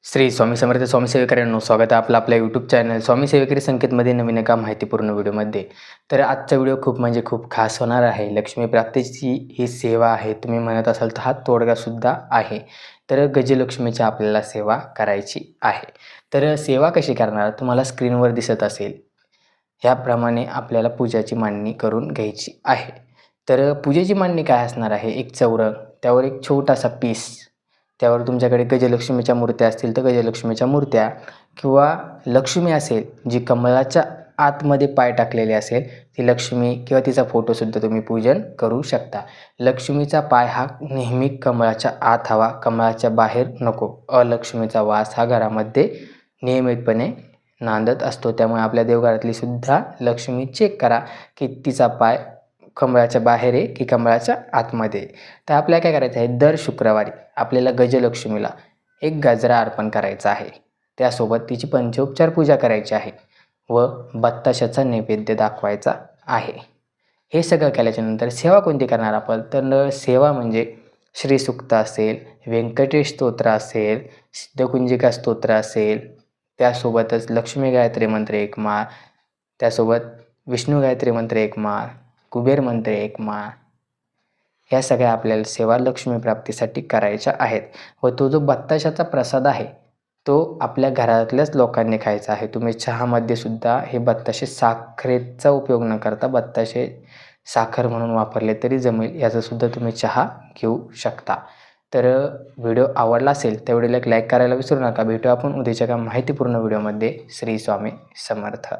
श्री स्वामी समर्थ स्वामी सेवेकऱ्यांनो, स्वागत आहे आपलं आपल्या यूट्यूब चॅनल स्वामी सेवेकरी संकेतमध्ये नवीन एका माहितीपूर्ण व्हिडिओमध्ये. तर आजचा व्हिडिओ खूप खास होणार आहे. लक्ष्मी प्राप्तीची ही सेवा आहे. तुम्ही म्हणत असाल तर हा तोडगासुद्धा आहे. तर गजलक्ष्मीची आपल्याला सेवा करायची आहे. तर सेवा कशी करणार तुम्हाला स्क्रीनवर दिसत असेल. ह्याप्रमाणे आपल्याला पूजाची मांडणी करून घ्यायची आहे. तर पूजेची मांडणी काय असणार आहे, एक चौरंग, त्यावर एक छोटासा पीस, त्यावर तुमच्याकडे गजलक्ष्मीच्या मूर्त्या असतील तर गजलक्ष्मीच्या मूर्त्या, किंवा लक्ष्मी असेल जी कमळाच्या आतमध्ये पाय टाकलेले असेल ती लक्ष्मी, किंवा तिचा फोटोसुद्धा तुम्ही पूजन करू शकता. लक्ष्मीचा पाय हा नेहमी कमळाच्या आत हवा, कमळाच्या बाहेर नको. अलक्ष्मीचा वास हा घरामध्ये नियमितपणे नांदत असतो. त्यामुळे आपल्या देवघरातली सुद्धा लक्ष्मी चेक करा की तिचा पाय कमळाच्या बाहेर आहे की कमळाच्या आतमध्ये. तर आपल्याला काय करायचं आहे, दर शुक्रवारी आपल्याला गजलक्ष्मीला एक गजरा अर्पण करायचा आहे. त्यासोबत तिची पंचोपचार पूजा करायची आहे व बत्ताशाचा नैवेद्य दाखवायचा आहे. हे सगळं केल्याच्यानंतर सेवा कोणती करणार आपण, तर सेवा म्हणजे श्रीसूक्त असेल, व्यंकटेश स्तोत्र असेल, सिद्धकुंजिका स्तोत्र असेल, त्यासोबतच लक्ष्मी गायत्री मंत्र एक माळ, त्यासोबत विष्णू गायत्री मंत्र एक माळ, कुबेर मंत्र एक माळ, ह्या सगळ्या आपल्याला सेवा लक्ष्मी प्राप्तीसाठी करायच्या आहेत. व तो जो बत्ताशाचा प्रसाद आहे तो आपल्या घरातल्याच लोकांनी खायचा आहे. तुम्ही चहामध्ये सुद्धा हे बत्ताशे साखरेचा उपयोग न करता बत्ताशे साखर म्हणून वापरले तरी जमेल, याचासुद्धा तुम्ही चहा घेऊ शकता. तर व्हिडिओ आवडला असेल तेवढे लाईक करायला विसरू नका. भेटू आपण उद्याच्या एका माहितीपूर्ण व्हिडिओमध्ये. श्री स्वामी समर्थ.